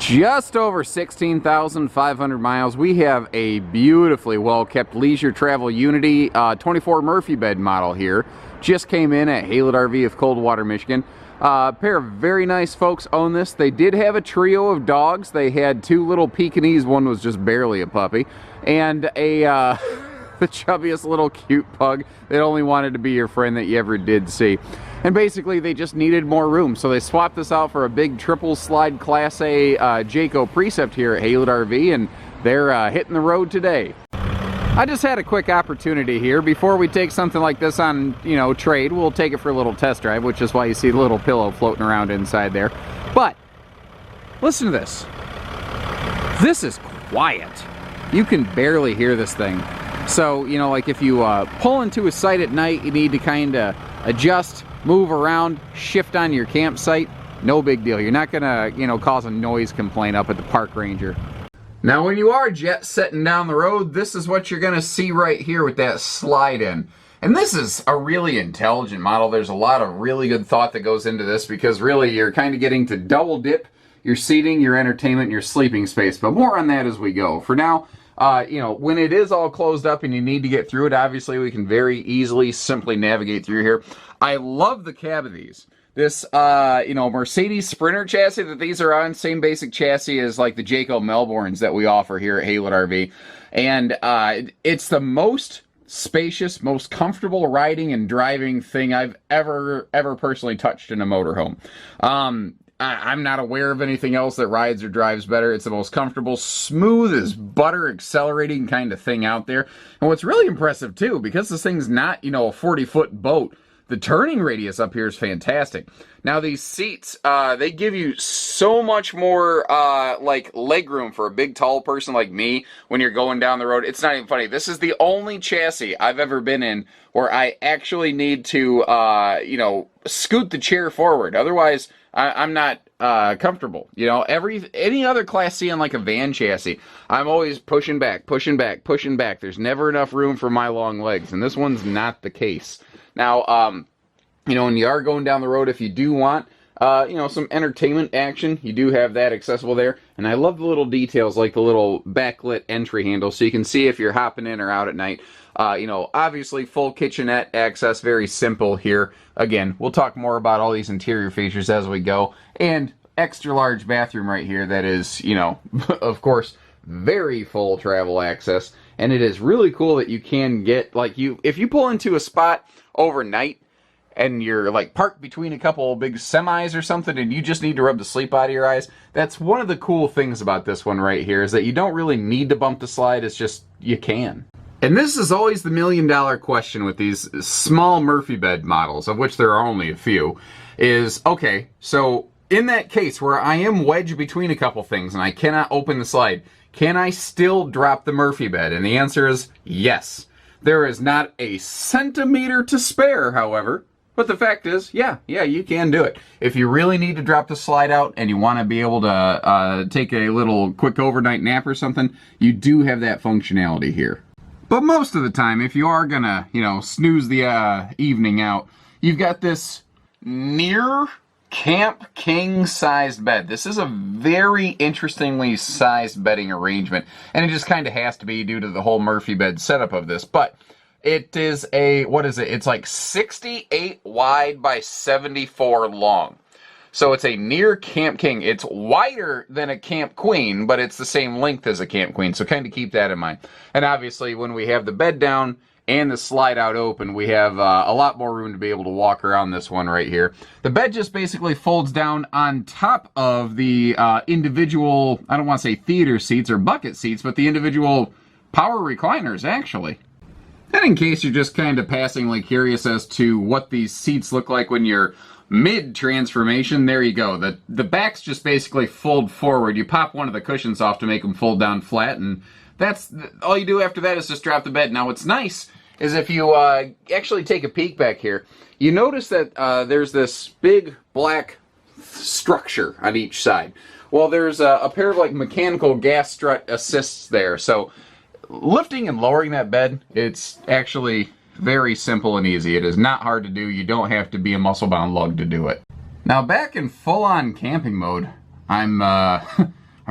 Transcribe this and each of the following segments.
Just over 16,500 miles. We have a beautifully well-kept leisure travel Unity 24 Murphy bed model here. Just came in at Haylett RV of Coldwater, Michigan. A pair of very nice folks own this. They did have a trio of dogs. They had two little Pekingese, one was just barely a puppy, and a the chubbiest little cute pug that only wanted to be your friend that you ever did see. And basically they just needed more room, so they swapped this out for a big triple slide Class A Jayco Precept here at Haylett RV, and they're hitting the road today. I just had a quick opportunity here. Before we take something like this on, trade, we'll take it for a little test drive, which is why you see the little pillow floating around inside there. But listen to this. This is quiet. You can barely hear this thing. So, like if you pull into a site at night, you need to kind of adjust, move around, shift on your campsite. No big deal. You're not gonna, cause a noise complaint up at the park ranger. Now when you are jet setting down the road, this is what you're going to see right here with that slide in. And this is a really intelligent model. There's a lot of really good thought that goes into this, because really you're kind of getting to double dip your seating, your entertainment, and your sleeping space. But more on that as we go. For now, when it is all closed up and you need to get through it, obviously we can very easily, simply navigate through here. I love the cab of these. This, Mercedes Sprinter chassis that these are on, same basic chassis as like the Jayco Melbournes that we offer here at Haylett RV. And it's the most spacious, most comfortable riding and driving thing I've ever personally touched in a motorhome. I'm not aware of anything else that rides or drives better. It's the most comfortable, smooth as butter, accelerating kind of thing out there. And what's really impressive too, because this thing's not, a 40-foot boat, the turning radius up here is fantastic. Now these seats, they give you so much more leg room for a big tall person like me when you're going down the road. It's not even funny. This is the only chassis I've ever been in where I actually need to scoot the chair forward. Otherwise, I'm not comfortable. Any other Class C on like a van chassis, I'm always pushing back, pushing back, pushing back. There's never enough room for my long legs, and this one's not the case. Now, when you are going down the road, if you do want, some entertainment action, you do have that accessible there. And I love the little details like the little backlit entry handle, so you can see if you're hopping in or out at night. Obviously full kitchenette access, very simple here. Again, we'll talk more about all these interior features as we go. And extra large bathroom right here that is, of course, very full travel access. And it is really cool that you can get, if you pull into a spot overnight and you're parked between a couple big semis or something and you just need to rub the sleep out of your eyes, that's one of the cool things about this one right here, is that you don't really need to bump the slide. It's just, you can. And this is always the million-dollar question with these small Murphy bed models, of which there are only a few, is, okay, so in that case where I am wedged between a couple things and I cannot open the slide, can I still drop the Murphy bed? And the answer is yes. There is not a centimeter to spare, however, but the fact is, yeah, you can do it. If you really need to drop the slide out and you want to be able to take a little quick overnight nap or something, you do have that functionality here. But most of the time, if you are gonna, snooze the evening out, you've got this near Camp King sized bed. This is a very interestingly sized bedding arrangement, and it just kind of has to be due to the whole Murphy bed setup of this. But it is it's like 68 wide by 74 long. So it's a near Camp King. It's wider than a Camp Queen, but it's the same length as a Camp Queen, so kind of keep that in mind. And obviously when we have the bed down and the slide out open, we have a lot more room to be able to walk around this one right here. The bed just basically folds down on top of the individual, I don't want to say theater seats or bucket seats, but the individual power recliners, actually. And in case you're just kind of passingly curious as to what these seats look like when you're mid-transformation, there you go. The backs just basically fold forward. You pop one of the cushions off to make them fold down flat, and that's all you do after that is just drop the bed. Now what's nice is if you actually take a peek back here, you notice that there's this big black structure on each side. Well, there's a pair of mechanical gas strut assists there, so lifting and lowering that bed, it's actually very simple and easy. It is not hard to do. You don't have to be a muscle-bound lug to do it. Now back in full-on camping mode, I'm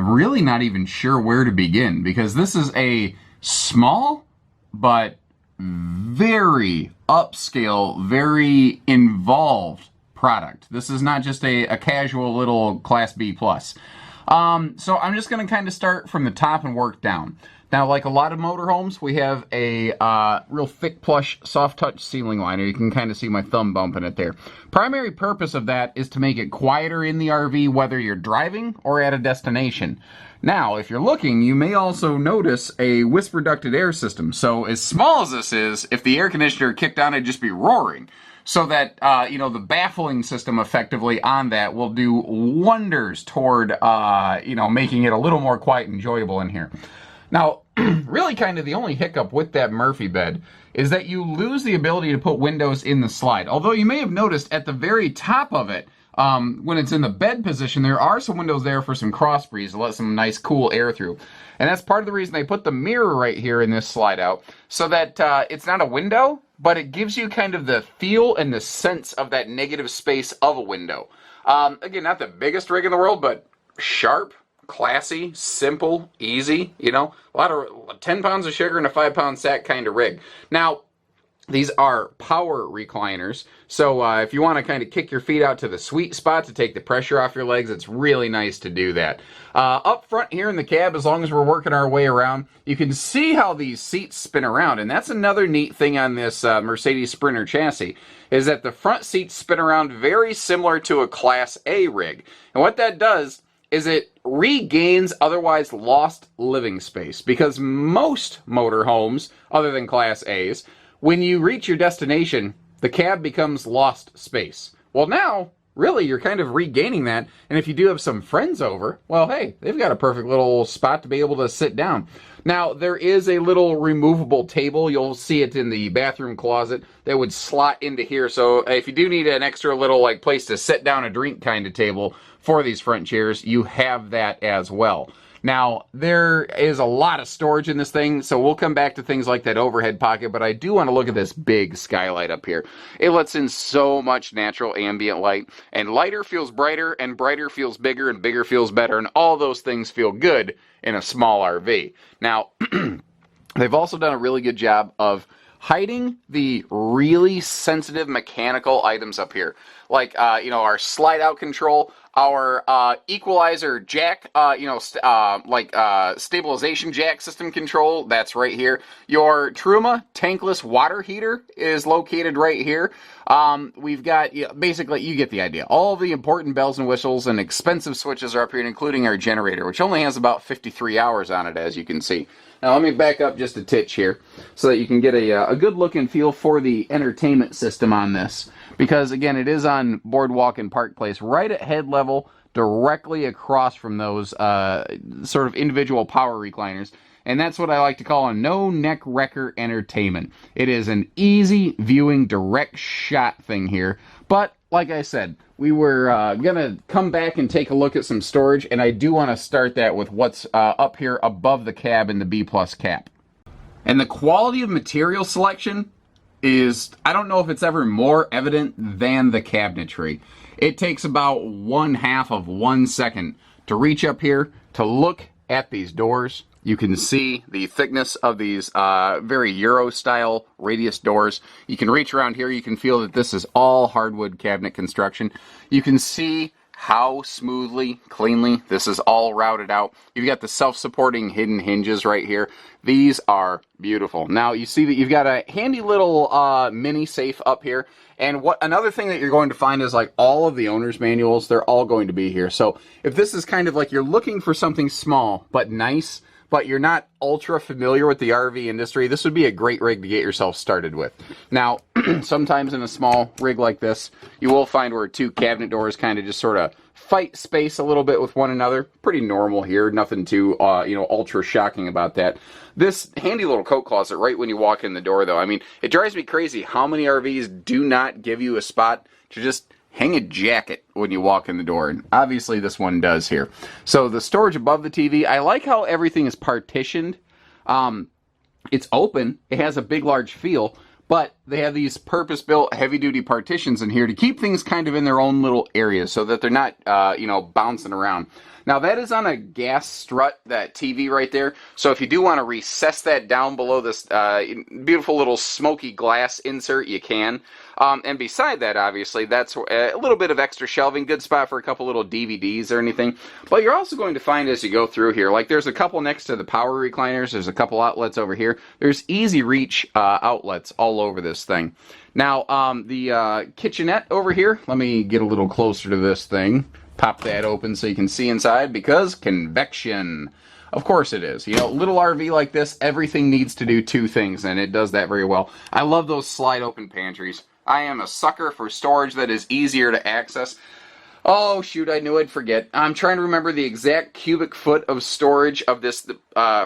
I'm really not even sure where to begin, because this is a small but very upscale, very involved product. This is not just a casual little Class B plus. So I'm just going to kind of start from the top and work down. Now, like a lot of motorhomes, we have a real thick, plush, soft touch ceiling liner. You can kind of see my thumb bumping it there. Primary purpose of that is to make it quieter in the RV, whether you're driving or at a destination. Now, if you're looking, you may also notice a whisper ducted air system. So as small as this is, if the air conditioner kicked on, it'd just be roaring. So that, the baffling system effectively on that will do wonders toward, making it a little more quiet and enjoyable in here. Now, really kind of the only hiccup with that Murphy bed is that you lose the ability to put windows in the slide. Although you may have noticed at the very top of it, when it's in the bed position, there are some windows there for some cross breeze to let some nice cool air through. And that's part of the reason they put the mirror right here in this slide out, so that it's not a window, but it gives you kind of the feel and the sense of that negative space of a window. Again, not the biggest rig in the world, but sharp, classy, simple, easy, a lot of 10 pounds of sugar and a 5-pound sack kind of rig. Now, these are power recliners, so if you want to kind of kick your feet out to the sweet spot to take the pressure off your legs, it's really nice to do that. Up front here in the cab, as long as we're working our way around, you can see how these seats spin around, and that's another neat thing on this Mercedes Sprinter chassis, is that the front seats spin around very similar to a Class A rig. And what that does is it regains otherwise lost living space, because most motorhomes, other than Class A's, when you reach your destination, the cab becomes lost space. Well, now, really, you're kind of regaining that, and if you do have some friends over, well, hey, they've got a perfect little spot to be able to sit down. Now, there is a little removable table. You'll see it in the bathroom closet that would slot into here, so if you do need an extra little place to sit down a drink kind of table for these front chairs, you have that as well. Now, there is a lot of storage in this thing, so we'll come back to things like that overhead pocket, but I do want to look at this big skylight up here. It lets in so much natural ambient light, and lighter feels brighter, and brighter feels bigger, and bigger feels better, and all those things feel good in a small RV. Now, they've also done a really good job of hiding the really sensitive mechanical items up here, like our slide out control, our equalizer jack, stabilization jack system control, that's right here. Your Truma tankless water heater is located right here. We've got, basically, you get the idea. All the important bells and whistles and expensive switches are up here, including our generator, which only has about 53 hours on it, as you can see. Now, let me back up just a titch here so that you can get a good look and feel for the entertainment system on this. Because, again, it is on Boardwalk and Park Place, right at head level, directly across from those sort of individual power recliners. And that's what I like to call a no-neck wrecker entertainment. It is an easy viewing, direct shot thing here. But, like I said, we were going to come back and take a look at some storage, and I do want to start that with what's up here above the cab in the B-plus cap. And the quality of material selection is, I don't know if it's ever more evident than the cabinetry. It takes about 1/2 of 1 second to reach up here to look at these doors. You can see the thickness of these very Euro-style radius doors. You can reach around here. You can feel that this is all hardwood cabinet construction. You can see how smoothly, cleanly this is all routed out. You've got the self-supporting hidden hinges right here. These are beautiful. Now, you see that you've got a handy little mini safe up here. And another thing that you're going to find is all of the owner's manuals, they're all going to be here. So if this is kind of you're looking for something small but nice, but you're not ultra familiar with the RV industry, this would be a great rig to get yourself started with. Now, sometimes in a small rig like this, you will find where two cabinet doors kind of just sort of fight space a little bit with one another. Pretty normal here, nothing too, ultra shocking about that. This handy little coat closet right when you walk in the door, though, I mean, it drives me crazy how many RVs do not give you a spot to just hang a jacket when you walk in the door, and obviously this one does here. So the storage above the TV, I like how everything is partitioned. It's open, it has a big large feel, but they have these purpose-built heavy-duty partitions in here to keep things kind of in their own little areas so that they're not, bouncing around. Now that is on a gas strut, that TV right there. So if you do want to recess that down below this beautiful little smoky glass insert, you can. And beside that, obviously, that's a little bit of extra shelving, good spot for a couple little DVDs or anything. But you're also going to find as you go through here, like there's a couple next to the power recliners, there's a couple outlets over here. There's easy reach outlets all over this thing. Now, the kitchenette over here, let me get a little closer to this thing. Pop that open so you can see inside, because convection. Of course it is. You know, little RV like this, everything needs to do two things, and it does that very well. I love those slide open pantries. I am a sucker for storage that is easier to access. Oh, shoot, I knew I'd forget. I'm trying to remember the exact cubic foot of storage of this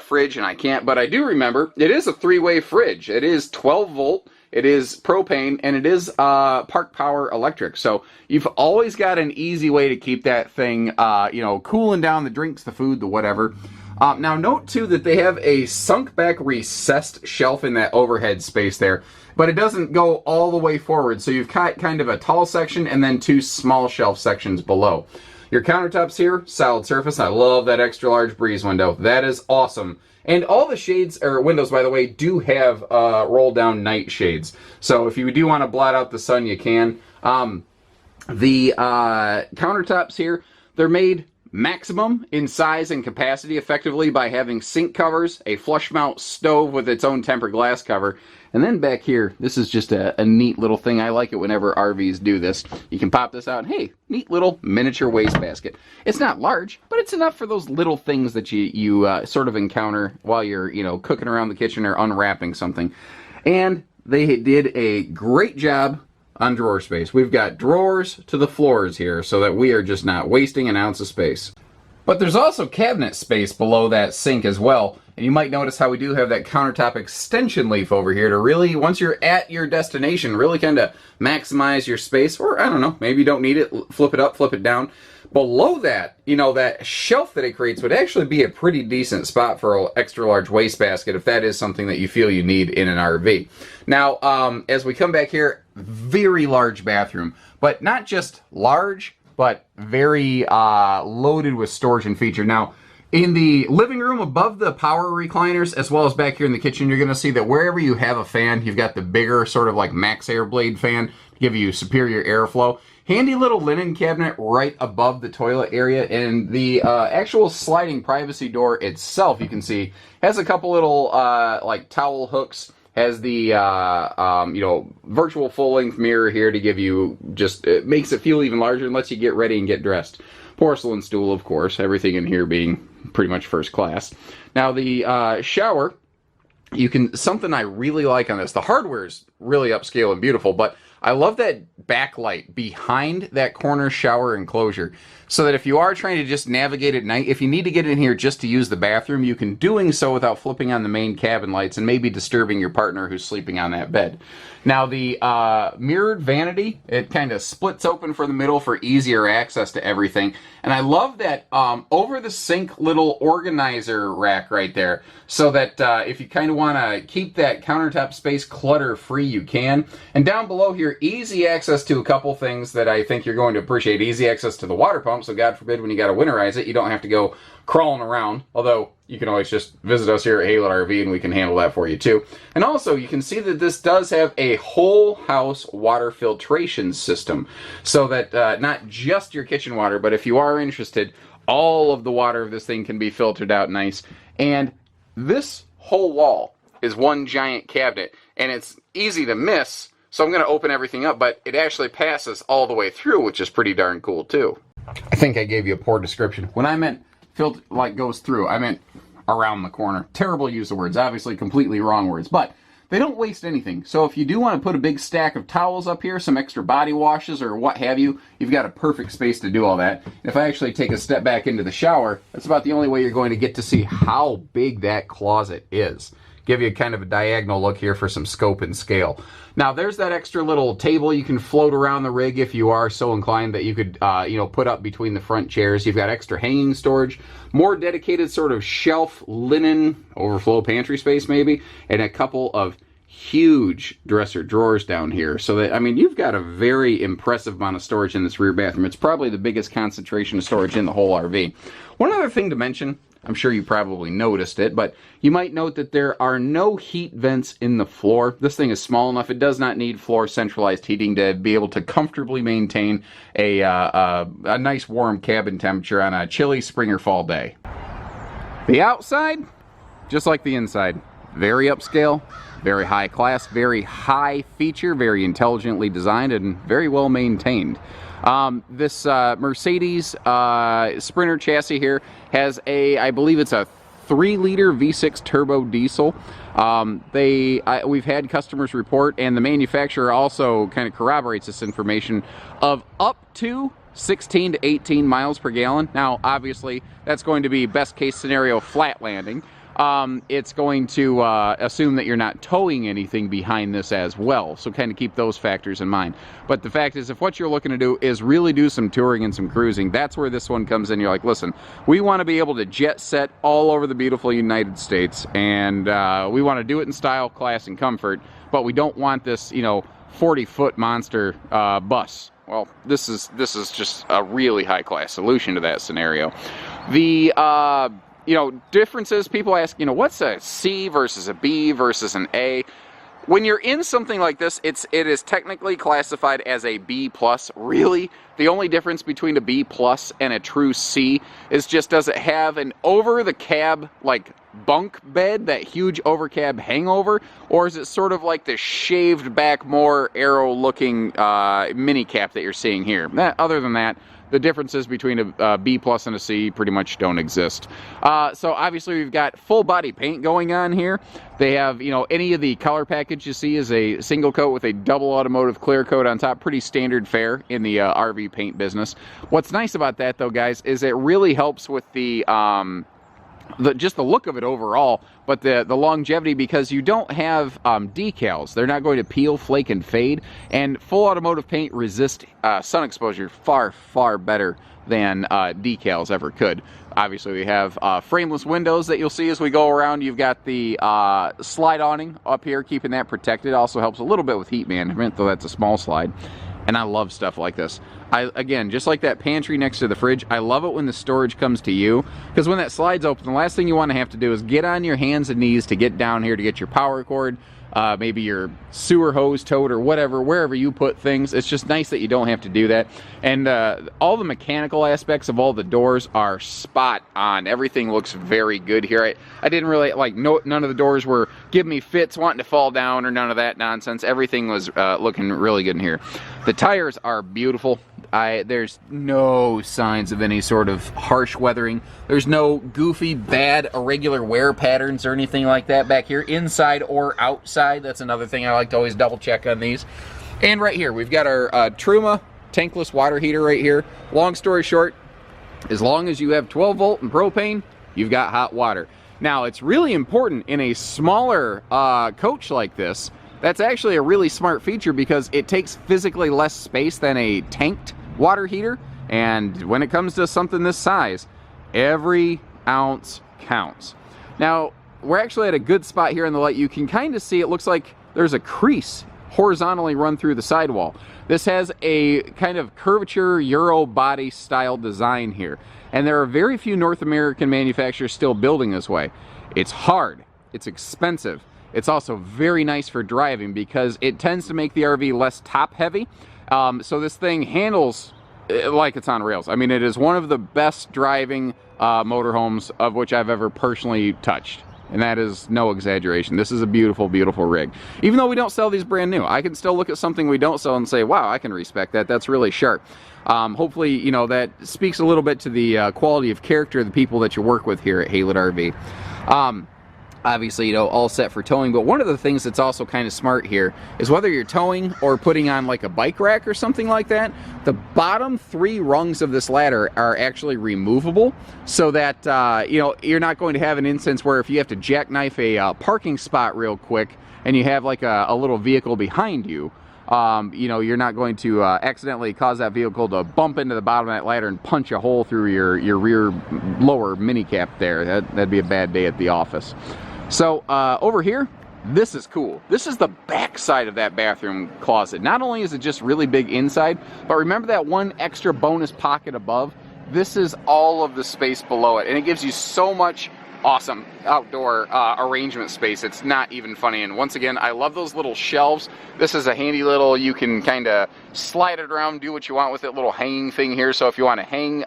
fridge, and I can't, but I do remember it is a three-way fridge. It is 12 volt. It is propane, and it is Park Power electric. So you've always got an easy way to keep that thing, you know, cooling down the drinks, the food, the whatever. Now note too that they have a sunk back recessed shelf in that overhead space there, but it doesn't go all the way forward. So you've got kind of a tall section and then two small shelf sections below. Your countertops here, solid surface. I love that extra large breeze window. That is awesome. And all the shades, or windows by the way, do have roll down night shades. So if you do want to blot out the sun, you can. The countertops here, they're made maximum in size and capacity effectively by having sink covers, a flush mount stove with its own tempered glass cover, and then back here, this is just a neat little thing. I like it whenever RVs do this. You can pop this out, and hey, neat little miniature wastebasket. It's not large, but it's enough for those little things that you sort of encounter while you're, you know, cooking around the kitchen or unwrapping something. And they did a great job on drawer space. We've got drawers to the floors here so that we are just not wasting an ounce of space. But there's also cabinet space below that sink as well. And you might notice how we do have that countertop extension leaf over here to really, once you're at your destination, really kind of maximize your space. Or, I don't know, maybe you don't need it, flip it up, flip it down. Below that, you know, that shelf that it creates would actually be a pretty decent spot for an extra large wastebasket if that is something that you feel you need in an RV. Now, as we come back here, very large bathroom. But not just large, but very loaded with storage and feature. Now, in the living room above the power recliners, as well as back here in the kitchen, you're going to see that wherever you have a fan, you've got the bigger sort of like Max Air Blade fan to give you superior airflow. Handy little linen cabinet right above the toilet area, and the actual sliding privacy door itself, you can see, has a couple little like towel hooks. Has the you know, virtual full-length mirror here to give you just, it makes it feel even larger and lets you get ready and get dressed. Porcelain stool, of course, everything in here being pretty much first class. Now the shower, you can, something I really like on this, the hardware is really upscale and beautiful, but I love that backlight behind that corner shower enclosure, so that if you are trying to just navigate at night, if you need to get in here just to use the bathroom, you can doing so without flipping on the main cabin lights and maybe disturbing your partner who's sleeping on that bed. Now the mirrored vanity, it kind of splits open for the middle for easier access to everything. And I love that over the sink little organizer rack right there, so that if you kind of want to keep that countertop space clutter free, you can. And down below here, easy access to a couple things that I think you're going to appreciate. Easy access to the water pump, so God forbid when you got to winterize it, you don't have to go crawling around, although you can always just visit us here at Haylett RV and we can handle that for you too. And also you can see that this does have a whole house water filtration system, so that not just your kitchen water, but if you are interested, all of the water of this thing can be filtered out nice. And this whole wall is one giant cabinet, and it's easy to miss, so I'm going to open everything up, but it actually passes all the way through, which is pretty darn cool too. I think I gave you a poor description. When I meant filter, like goes through, I meant around the corner. Terrible use of words, obviously completely wrong words, but they don't waste anything. So if you do want to put a big stack of towels up here, some extra body washes or what have you, you've got a perfect space to do all that. If I actually take a step back into the shower, that's about the only way you're going to get to see how big that closet is. Give you kind of a diagonal look here for some scope and scale. Now there's that extra little table you can float around the rig if you are so inclined, that you could you know, put up between the front chairs. You've got extra hanging storage, more dedicated sort of shelf linen overflow pantry space maybe, and a couple of huge dresser drawers down here. So that, I mean, you've got a very impressive amount of storage in this rear bathroom. It's probably the biggest concentration of storage in the whole RV. One other thing to mention, I'm sure you probably noticed it, but you might note that there are no heat vents in the floor. This thing is small enough. It does not need floor centralized heating to be able to comfortably maintain a nice warm cabin temperature on a chilly spring or fall day. The outside, just like the inside, very upscale, very high class, very high feature, very intelligently designed, and very well maintained. This Mercedes Sprinter chassis here has I believe it's a 3-liter V6 turbo diesel. We've had customers report, and the manufacturer also kind of corroborates this information, of up to 16 to 18 miles per gallon. Now, obviously, that's going to be best case scenario flat landing. It's going to assume that you're not towing anything behind this as well, so kind of keep those factors in mind. But the fact is, if what you're looking to do is really do some touring and some cruising, that's where this one comes in. You're like, listen, we want to be able to jet set all over the beautiful United States, and we want to do it in style, class, and comfort, but we don't want this, 40-foot monster bus. Well, this is just a really high-class solution to that scenario. The differences, people ask, what's a C versus a B versus an A? When you're in something like this, it is technically classified as a B+. Really, the only difference between a B+ and a true C is just, does it have an over-the-cab, like, bunk bed, that huge over-cab hangover, or is it sort of like the shaved back, more aero-looking mini cap that you're seeing here? Other than that, the differences between a B+ and a C pretty much don't exist. So obviously we've got full body paint going on here. They have, any of the color package you see is a single coat with a double automotive clear coat on top. Pretty standard fare in the RV paint business. What's nice about that, though, guys, is it really helps with just the look of it overall, but the longevity, because you don't have decals. They're not going to peel, flake, and fade, and full automotive paint resists sun exposure far, far better than decals ever could. Obviously, we have frameless windows that you'll see as we go around. You've got the slide awning up here, keeping that protected. Also helps a little bit with heat management, though that's a small slide. And I love stuff like this. Again, just like that pantry next to the fridge, I love it when the storage comes to you, because when that slides open, the last thing you want to have to do is get on your hands and knees to get down here to get your power cord, maybe your sewer hose tote or whatever, wherever you put things. It's just nice that you don't have to do that. And all the mechanical aspects of all the doors are spot on. Everything looks very good here. I didn't really, none of the doors were giving me fits, wanting to fall down, or none of that nonsense. Everything was looking really good in here. The tires are beautiful. There's no signs of any sort of harsh weathering. There's no goofy, bad, irregular wear patterns or anything like that back here, inside or outside. That's another thing I like to always double check on these. And right here, we've got our Truma tankless water heater right here. Long story short, as long as you have 12 volt and propane, you've got hot water. Now, it's really important in a smaller coach like this. That's actually a really smart feature, because it takes physically less space than a tanked water heater, and when it comes to something this size, every ounce counts. Now, we're actually at a good spot here in the light. You can kind of see, it looks like there's a crease horizontally run through the sidewall. This has a kind of curvature Euro body style design here, and there are very few North American manufacturers still building this way. It's hard, it's expensive. It's also very nice for driving, because it tends to make the RV less top heavy. So this thing handles like it's on rails. I mean, it is one of the best driving motorhomes of which I've ever personally touched. And that is no exaggeration. This is a beautiful, beautiful rig. Even though we don't sell these brand new, I can still look at something we don't sell and say, wow, I can respect that. That's really sharp. Hopefully, that speaks a little bit to the quality of character of the people that you work with here at Haylett RV. Obviously, all set for towing, but one of the things that's also kind of smart here is whether you're towing or putting on like a bike rack or something like that, the bottom 3 rungs of this ladder are actually removable, so that, you're not going to have an instance where if you have to jackknife a parking spot real quick and you have like a little vehicle behind you, you're not going to accidentally cause that vehicle to bump into the bottom of that ladder and punch a hole through your rear lower mini cap there. That'd be a bad day at the office. So over here, this is cool. This is the back side of that bathroom closet. Not only is it just really big inside, but remember that one extra bonus pocket above? This is all of the space below it, and it gives you so much awesome outdoor arrangement space. It's not even funny. And once again, I love those little shelves. This is a handy little, you can kind of slide it around, do what you want with it, little hanging thing here. So if you want to hang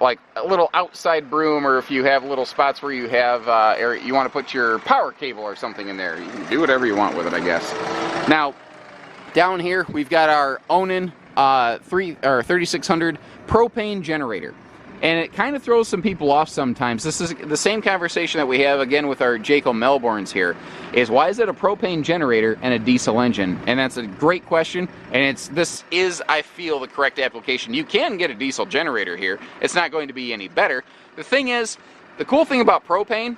like a little outside broom, or if you have little spots where you have or you want to put your power cable or something in there, you can do whatever you want with it, I guess. Now down here we've got our Onan 3600 propane generator. And it kind of throws some people off sometimes. This is the same conversation that we have again with our Jayco Melbournes here, is why is it a propane generator and a diesel engine? And that's a great question, and this is, I feel, the correct application. You can get a diesel generator here. It's not going to be any better. The thing is, the cool thing about propane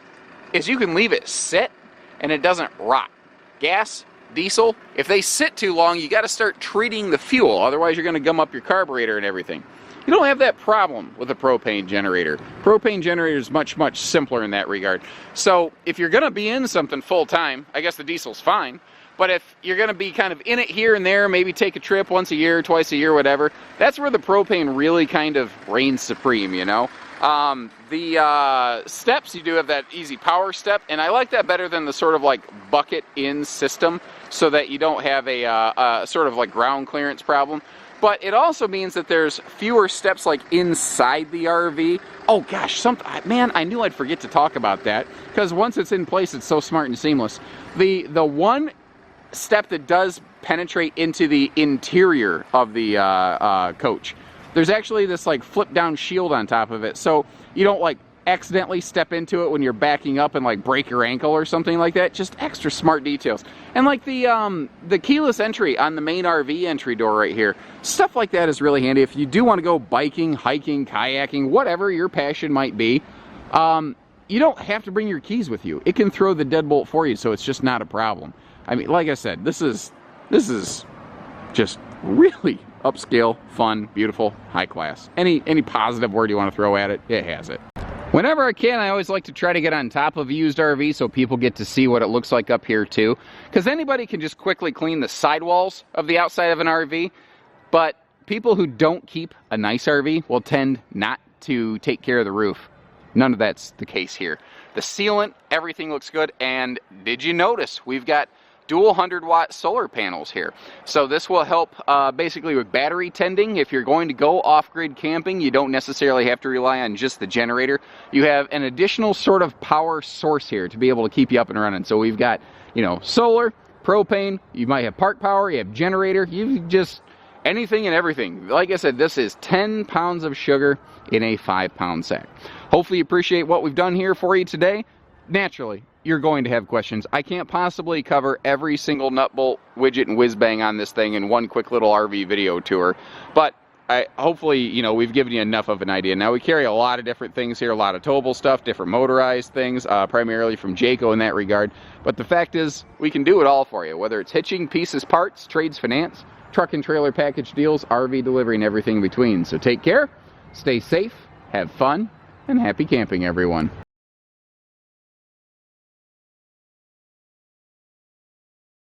is you can leave it sit and it doesn't rot. Gas, diesel, if they sit too long, you got to start treating the fuel. Otherwise, you're going to gum up your carburetor and everything. You don't have that problem with a propane generator. Propane generator is much, much simpler in that regard. So if you're going to be in something full time, I guess the diesel's fine. But if you're going to be kind of in it here and there, maybe take a trip once a year, twice a year, whatever, that's where the propane really kind of reigns supreme, you know. The steps, you do have that easy power step, and I like that better than the sort of like bucket in system, so that you don't have a sort of like ground clearance problem. But it also means that there's fewer steps like inside the RV. Oh gosh, man, I knew I'd forget to talk about that, because once it's in place, it's so smart and seamless. The one step that does penetrate into the interior of the coach, there's actually this like flip down shield on top of it, so you don't like accidentally step into it when you're backing up and like break your ankle or something like that. Just extra smart details. And like the keyless entry on the main RV entry door right here, stuff like that is really handy if you do want to go biking, hiking, kayaking, whatever your passion might be. You don't have to bring your keys with you. It can throw the deadbolt for you, so it's just not a problem. I mean, like I said, this is just really upscale, fun, beautiful, high class. Any positive word you want to throw at it, it has it. Whenever I can, I always like to try to get on top of a used RV so people get to see what it looks like up here too. Because anybody can just quickly clean the sidewalls of the outside of an RV, but people who don't keep a nice RV will tend not to take care of the roof. None of that's the case here. The sealant, everything looks good, and did you notice we've got dual 100-watt solar panels here. So this will help basically with battery tending. If you're going to go off-grid camping, you don't necessarily have to rely on just the generator. You have an additional sort of power source here to be able to keep you up and running. So we've got, you know, solar, propane, you might have park power, you have generator, you just anything and everything. Like I said, this is 10 pounds of sugar in a 5-pound sack. Hopefully you appreciate what we've done here for you today. Naturally, you're going to have questions. I can't possibly cover every single nut bolt, widget, and whiz bang on this thing in one quick little RV video tour, but hopefully, you know, we've given you enough of an idea. Now, we carry a lot of different things here, a lot of towable stuff, different motorized things, primarily from Jayco in that regard, but the fact is, we can do it all for you, whether it's hitching, pieces, parts, trades, finance, truck and trailer package deals, RV delivery, and everything in between. So take care, stay safe, have fun, and happy camping, everyone.